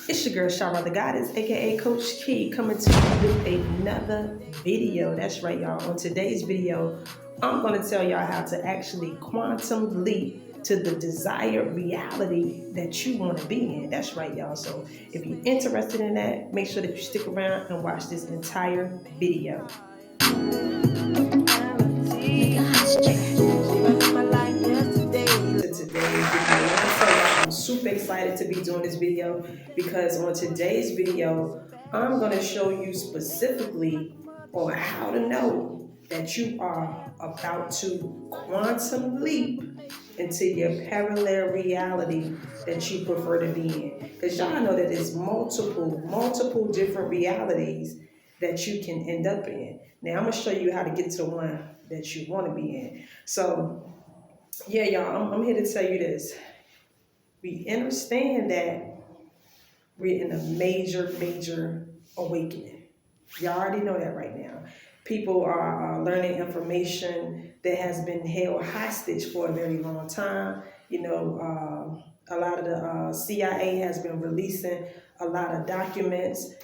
It's your girl, Neville Goddard, aka Coach Key, coming to you with another video. That's right, y'all. On today's video, I'm going to tell y'all how to actually quantum leap to the desired reality that you want to be in. That's right, y'all. So if you're interested in that, make sure that you stick around and watch this entire video. I'm super excited to be doing this video because on today's video, I'm going to show you specifically on how to know that you are about to quantum leap into your parallel reality that you prefer to be in. Because y'all know that there's multiple different realities that you can end up in. Now I'm going to show you how to get to the one that you want to be in. So yeah, y'all, I'm here to tell you this. We understand that we're in a major awakening. Y'all already know that right now. People are learning information that has been held hostage for a very long time. You know, a lot of the CIA has been releasing a lot of documents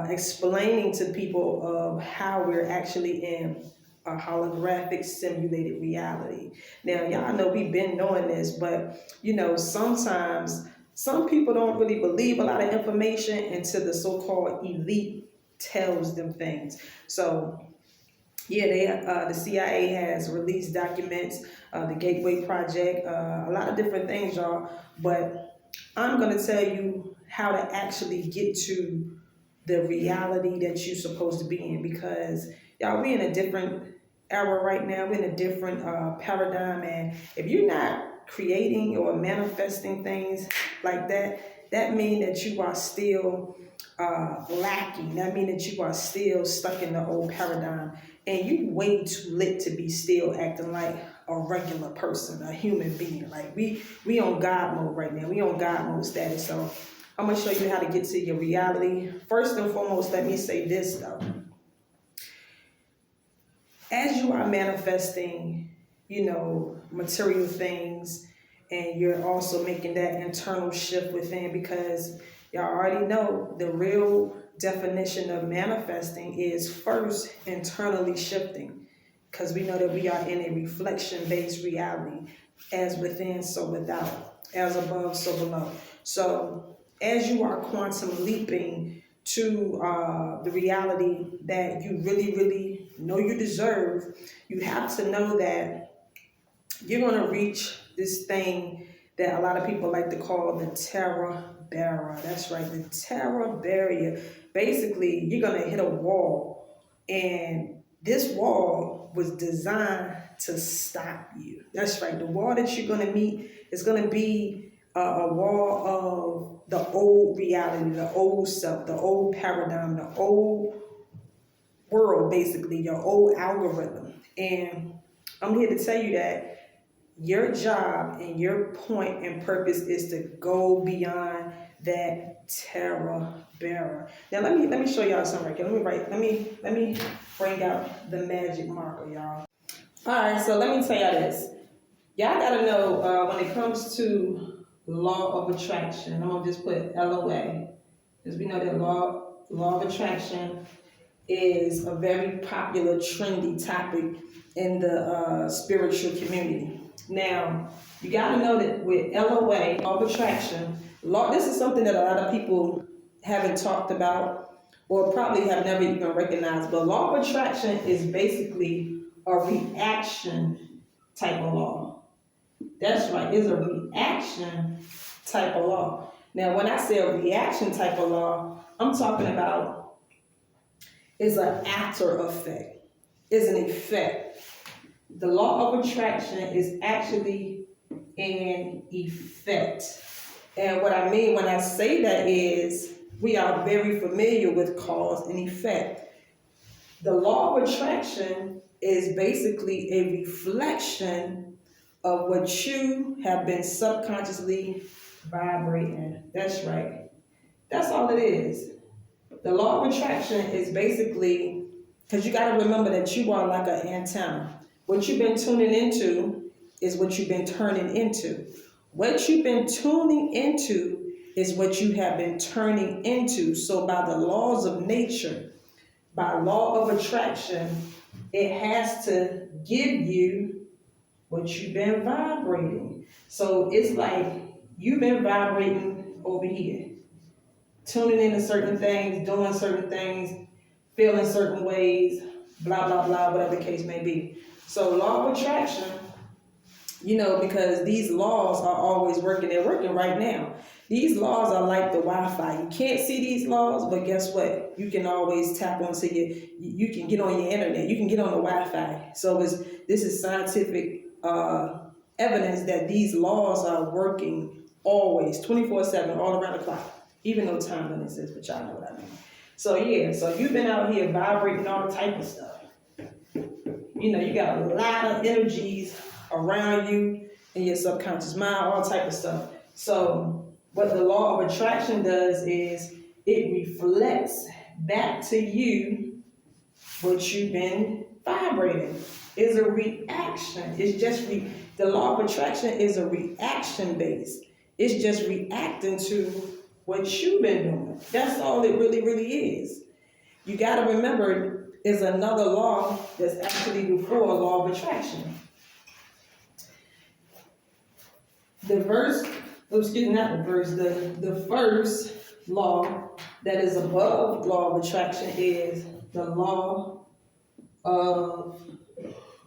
explaining to people of how we're actually in a holographic simulated reality. Now, y'all know we've been knowing this, but you know, sometimes some people don't really believe a lot of information until the so-called elite tells them things. So yeah, the CIA has released documents, the Gateway Project, a lot of different things, y'all. But I'm going to tell you how to actually get to the reality that you're supposed to be in, because y'all, we in a different era right now. We're in a different paradigm, and if you're not creating or manifesting things like that, that means that you are still lacking. That means that you are still stuck in the old paradigm, and you way too lit to be still acting like a regular person, a human being. Like we on God mode right now. We on God mode status. So I'm gonna show you how to get to your reality. First and foremost, let me say this though. As you are manifesting, you know, material things, and you're also making that internal shift within, because y'all already know the real definition of manifesting is first internally shifting, because we know that we are in a reflection-based reality, as within, so without, as above, so below. So as you are quantum leaping to the reality that you really know you deserve, you have to know that you're going to reach this thing that a lot of people like to call the terror barrier. That's right, the terror barrier. Basically, you're going to hit a wall, and this wall was designed to stop you. That's right, the wall that you're going to meet is going to be a wall of the old reality, the old self, the old paradigm, the old world, basically, your old algorithm. And I'm here to tell you that your job and your point and purpose is to go beyond that terror barrier. Now let me show y'all something right here. Let me bring out the magic marker, y'all. Alright, so let me tell y'all this. Y'all gotta know when it comes to law of attraction, I'm gonna just put LOA, because we know that law of attraction is a very popular, trendy topic in the spiritual community. Now, you got to know that with LOA, law of attraction, this is something that a lot of people haven't talked about or probably have never even recognized. But law of attraction is basically a reaction type of law. That's right, it's a reaction type of law. Now, when I say a reaction type of law, I'm talking about is an after effect, is an effect. The law of attraction is actually an effect. And what I mean when I say that is we are very familiar with cause and effect. The law of attraction is basically a reflection of what you have been subconsciously vibrating. That's right. That's all it is. The law of attraction is basically, because you got to remember that you are like an antenna. What you've been tuning into is what you've been turning into. What you've been tuning into is what you have been turning into. So by the laws of nature, by law of attraction, it has to give you what you've been vibrating. So it's like you've been vibrating over here, tuning into certain things, doing certain things, feeling certain ways, blah, blah, blah, whatever the case may be. So law of attraction, because these laws are always working. They're working right now. These laws are like the Wi-Fi. You can't see these laws, but guess what? You can always tap onto you can get on your internet. You can get on the Wi-Fi. So this is scientific evidence that these laws are working always, 24/7, all around the clock, even though time limit says, but y'all know what I mean. So yeah, so you've been out here vibrating all type of stuff. You got a lot of energies around you in your subconscious mind, all type of stuff. So what the law of attraction does is it reflects back to you what you've been vibrating. Is a reaction. It's just the law of attraction is a reaction base. It's just reacting to what you've been doing. That's all it really, really is. You got to remember, is another law that's actually before law of attraction. The first law that is above law of attraction is the law of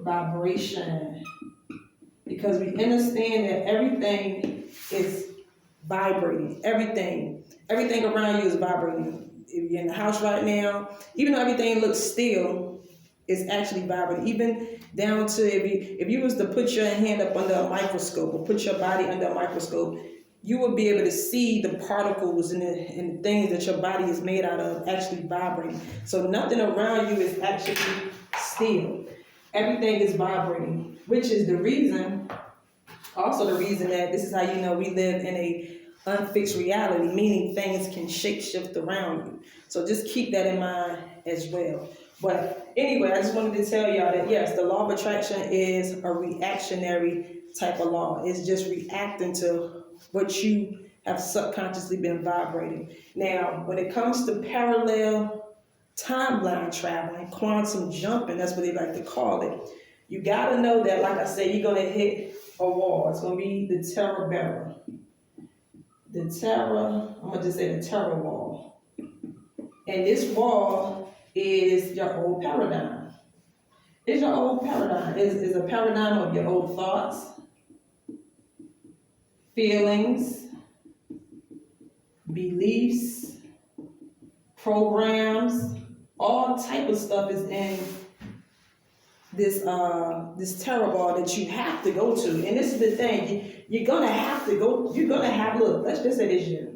vibration. Because we understand that everything is vibrating. Everything around you is vibrating. If you're in the house right now, even though everything looks still, it's actually vibrating. Even down to if you was to put your hand up under a microscope or put your body under a microscope, you will be able to see the particles and the things that your body is made out of actually vibrating. So nothing around you is actually still. Everything is vibrating, which is the reason that this is how you know we live in a unfixed reality, meaning things can shift around you. So just keep that in mind as well. But anyway, I just wanted to tell y'all that yes, the law of attraction is a reactionary type of law. It's just reacting to what you have subconsciously been vibrating. Now, when it comes to parallel timeline traveling, quantum jumping, that's what they like to call it, you got to know that, like I said, you're going to hit a wall. It's going to be the terror barrier. I'm going to just say the terror wall. And this wall is your old paradigm. It's your old paradigm. It's a paradigm of your old thoughts, feelings, beliefs, programs, all type of stuff is in this terror ball that you have to go to. And this is the thing, you're gonna have to go, look, let's just say this year.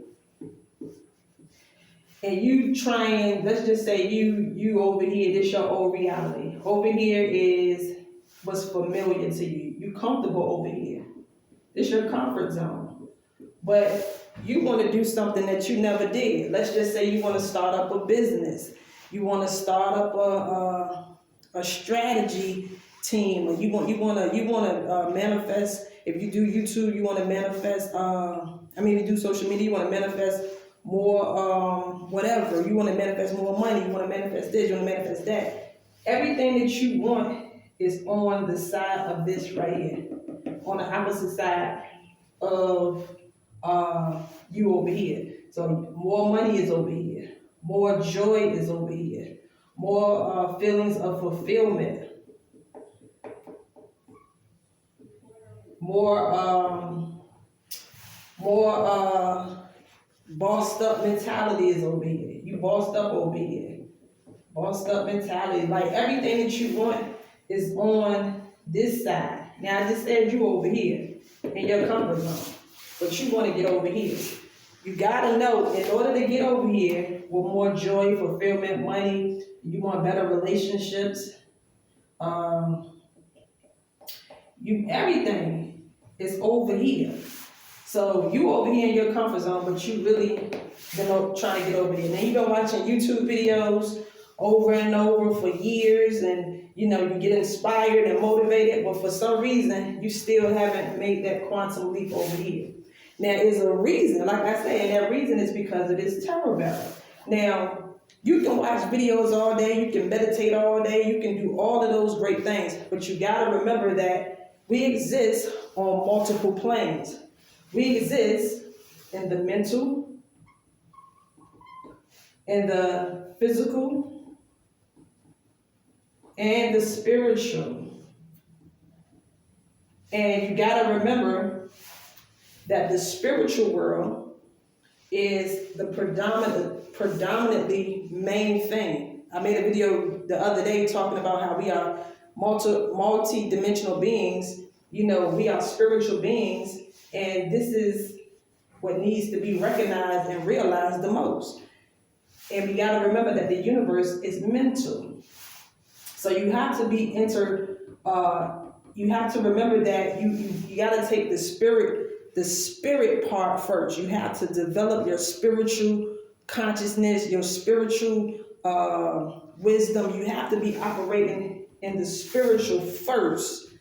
And you trying, let's just say you over here, this your old reality. Over here is what's familiar to you. You comfortable over here. This your comfort zone. But you want to do something that you never did. Let's just say you want to start up a business. You want to start up a strategy team, or you want to manifest. If you do YouTube, you want to manifest. If you do social media, you want to manifest more. Whatever you want to manifest more money. You want to manifest this. You want to manifest that. Everything that you want is on the side of this right here, on the opposite side of you over here. So more money is over here. More joy is over here. More feelings of fulfillment. More bossed up mentality is over here. You bossed up over here. Bossed up mentality. Like everything that you want is on this side. Now I just said you over here in your comfort zone, but you want to get over here. You gotta know, in order to get over here with more joy, fulfillment, money, you want better relationships. Everything is over here. So you over here in your comfort zone, but you really been trying to get over there. Now you've been watching YouTube videos over and over for years, and you get inspired and motivated, but for some reason you still haven't made that quantum leap over here. Now, is a reason, like I say, and that reason is because of this terror barrel. Now, you can watch videos all day, you can meditate all day, you can do all of those great things, but you got to remember that we exist on multiple planes. We exist in the mental, in the physical, and the spiritual. And you got to remember that the spiritual world is the predominantly main thing. I made a video the other day talking about how we are multi-dimensional beings. You know, we are spiritual beings, and this is what needs to be recognized and realized the most. And we got to remember that the universe is mental. So you have to be you have to remember that you got to take the spirit part first. You have to develop your spiritual consciousness, your spiritual wisdom. You have to be operating in the spiritual first.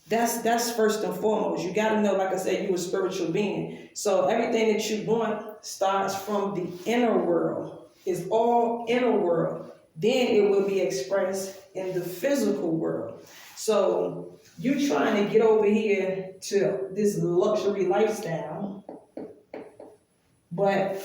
That's first and foremost. You got to know, like I said, you're a spiritual being. So everything that you want starts from the inner world. It's all inner world. Then it will be expressed in the physical world. So you trying to get over here to this luxury lifestyle, but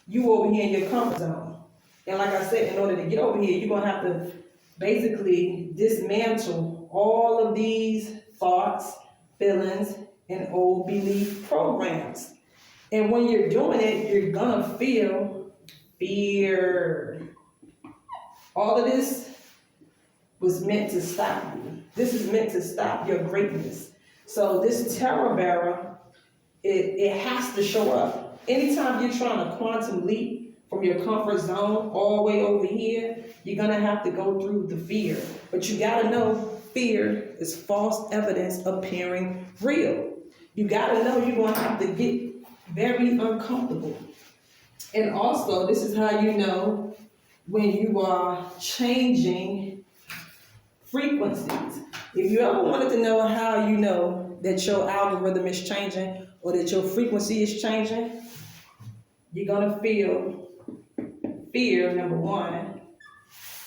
you over here in your comfort zone. And like I said, in order to get over here, you're going to have to basically dismantle all of these thoughts, feelings, and old belief programs. And when you're doing it, you're going to feel fear. All of this was meant to stop you. This is meant to stop your greatness. So this terror barrel, it has to show up. Anytime you're trying to quantum leap from your comfort zone all the way over here, you're going to have to go through the fear. But you got to know fear is false evidence appearing real. You got to know you're going to have to get very uncomfortable. And also, this is how you know when you are changing frequencies. If you ever wanted to know how you know that your algorithm is changing or that your frequency is changing, you're going to feel fear, number one.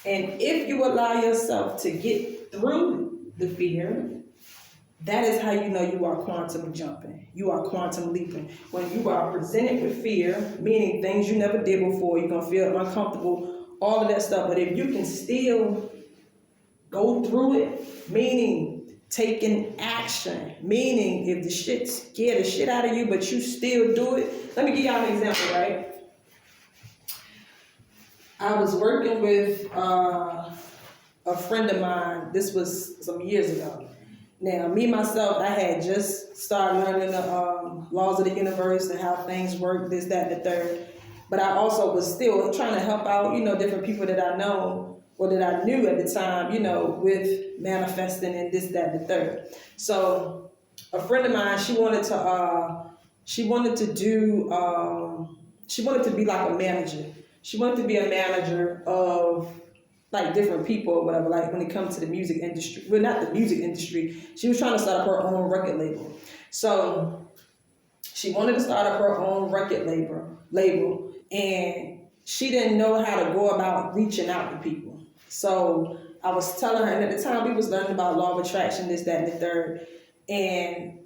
And if you allow yourself to get through the fear, that is how you know you are quantum jumping. You are quantum leaping. When you are presented with fear, meaning things you never did before, you're going to feel uncomfortable, all of that stuff. But if you can still go through it, meaning taking action, meaning if the shit scared the shit out of you, but you still do it. Let me give y'all an example, right? I was working with a friend of mine. This was some years ago. Now, me, myself, I had just started learning the laws of the universe and how things work, this, that, and the third. But I also was still trying to help out, different people that I know or that I knew at the time, with manifesting and this, that, and the third. So a friend of mine, she wanted to be like a manager. She wanted to be a manager of like different people or whatever, like when it comes to the music industry. Well, not the music industry. She was trying to start up her own record label. So she wanted to start up her own record label, and she didn't know how to go about reaching out to people. So I was telling her, and at the time we was learning about law of attraction, this, that, and the third. And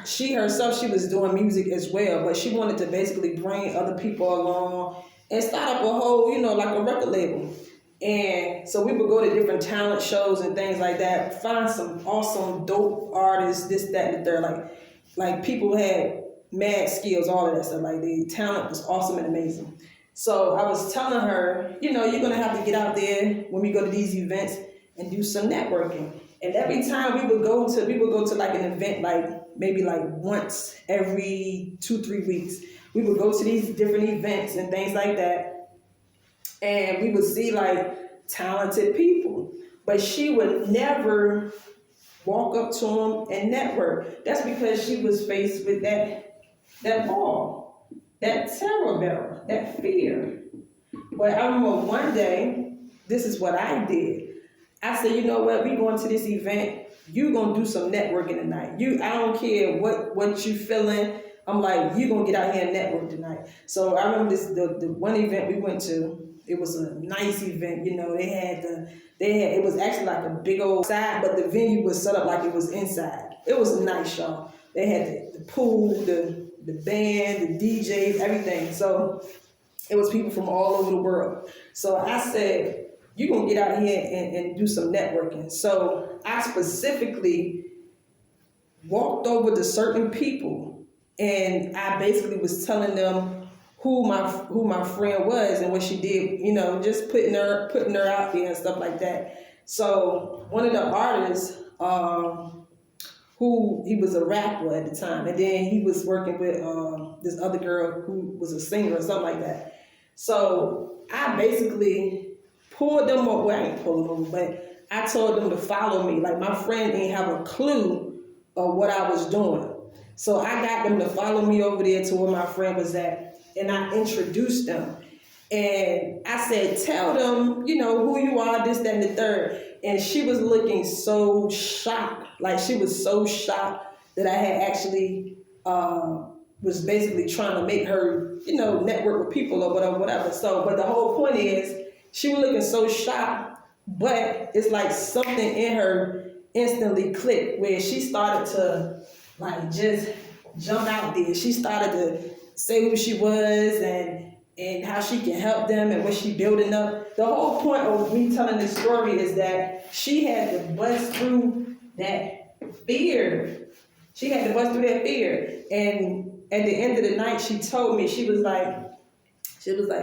she herself, she was doing music as well, but she wanted to basically bring other people along and start up a whole, like a record label. And so we would go to different talent shows and things like that, find some awesome, dope artists, this, that, and the third. Like people had mad skills, all of that stuff. Like the talent was awesome and amazing. So I was telling her, you're going to have to get out there when we go to these events and do some networking. And every time we would go to like an event, maybe once every 2-3 weeks. We would go to these different events and things like that. And we would see talented people. But she would never walk up to them and network. That's because she was faced with that ball, that terror barrel, that fear. But I remember one day, this is what I did. I said, you know what, we going to this event, you gonna do some networking tonight. I don't care what you feeling, I'm like, you gonna get out here and network tonight. So I remember the one event we went to. It was a nice event, you know. It was actually like a big old side, but the venue was set up like it was inside. It was nice, y'all. They had the pool, the band, the DJs, everything. So it was people from all over the world. So I said, you're gonna get out here and do some networking. So I specifically walked over to certain people, and I basically was telling them who my friend was and what she did, you know, just putting her out there and stuff like that. So one of the artists, who he was a rapper at the time, and then he was working with this other girl who was a singer or something like that. So I basically pulled them over. Well, I ain't pulled them over, but I told them to follow me. Like, my friend didn't have a clue of what I was doing. So I got them to follow me over there to where my friend was at, and I introduced them. And I said, tell them, you know, who you are, this, that, and the third. And she was looking so shocked. Like, she was so shocked that I had actually was basically trying to make her, you know, network with people or whatever. So, but the whole point is, she was looking so shocked, but it's like something in her instantly clicked, where she started to like just jump out there. She started to say who she was and how she can help them and what she building up. The whole point of me telling this story is that she had to bust through that fear. She had to bust through that fear. And at the end of the night, she told me, she was like,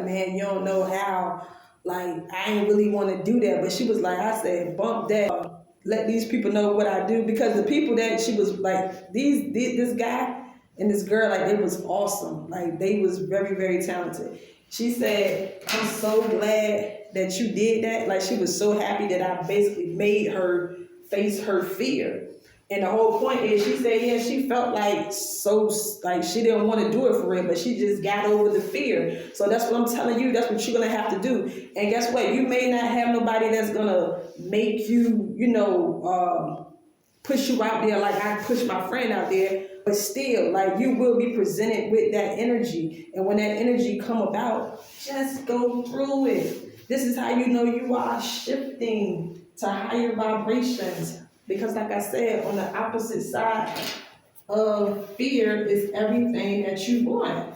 man, you don't know how, like, I ain't really want to do that. But she was like, I said, bump that. Let these people know what I do. Because the people that she was like, this guy and this girl, like, they was awesome. Like, they was very, very talented. She said, I'm so glad that you did that. Like, she was so happy that I basically made her face her fear. And the whole point is, she said, yeah, she felt like she didn't want to do it for real, but she just got over the fear. So that's what I'm telling you. That's what you're going to have to do. And guess what? You may not have nobody that's going to make you, you know, push you out there like I pushed my friend out there. But still, like, you will be presented with that energy. And when that energy come about, just go through it. This is how you know you are shifting to higher vibrations. Because like I said, on the opposite side of fear is everything that you want.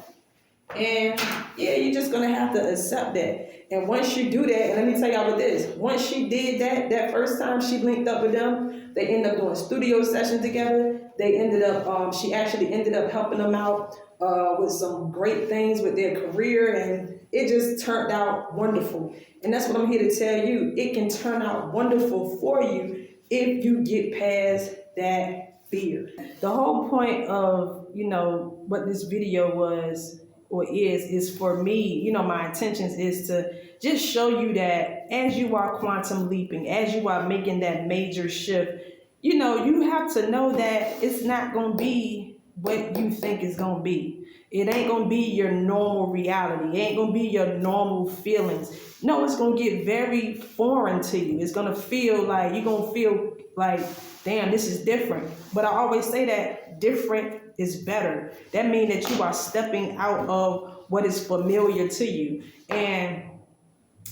And yeah, you're just gonna have to accept that. And once you do that, and let me tell y'all what this, once she did that first time she linked up with them, they ended up doing studio sessions together. They ended up, she actually ended up helping them out with some great things with their career, and it just turned out wonderful. And that's what I'm here to tell you. It can turn out wonderful for you if you get past that fear. The whole point of, you know, what this video was or is for me, you know, my intentions is to just show you that as you are quantum leaping, as you are making that major shift, you know, you have to know that it's not going to be what you think it's going to be. It ain't going to be your normal reality. It ain't going to be your normal feelings. No, it's going to get very foreign to you. It's going to feel like, you're going to feel like, damn, this is different. But I always say that different is better. That means that you are stepping out of what is familiar to you. And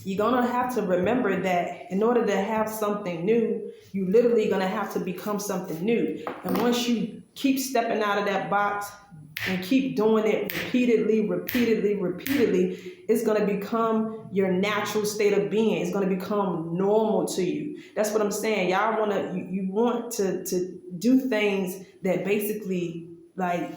you're going to have to remember that in order to have something new, you literally going to have to become something new. And once you keep stepping out of that box and keep doing it repeatedly, it's going to become your natural state of being. It's going to become normal to you. That's what I'm saying. Y'all want to, you want to do things that basically like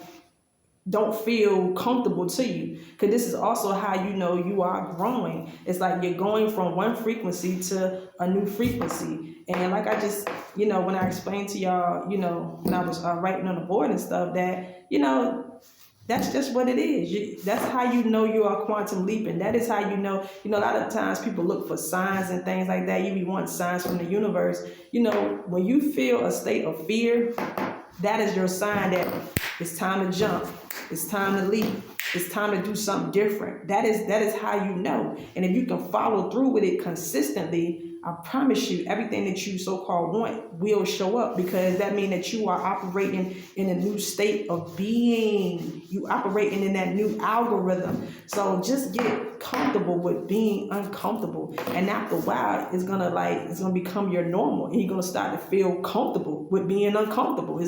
don't feel comfortable to you, because this is also how you know you are growing. It's like you're going from one frequency to a new frequency. And like I just, you know, when I explained to y'all, you know, when I was writing on the board and stuff, that, you know, that's just what it is. That's how you know you are quantum leaping. That is how you know, a lot of times people look for signs and things like that. You want signs from the universe. You know, when you feel a state of fear, that is your sign that it's time to jump. It's time to leap. It's time to do something different. That is how you know. And if you can follow through with it consistently, I promise you, everything that you so-called want will show up, because that means that you are operating in a new state of being. You operating in that new algorithm. So just get comfortable with being uncomfortable. And after a while, it's gonna become your normal, and you're gonna start to feel comfortable with being uncomfortable.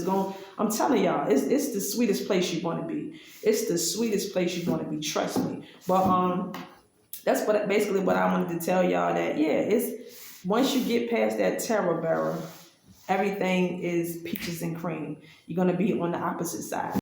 I'm telling y'all, it's the sweetest place you want to be. It's the sweetest place you want to be. Trust me. But that's basically what I wanted to tell y'all. That it's once you get past that terror barrel, everything is peaches and cream. You're gonna be on the opposite side.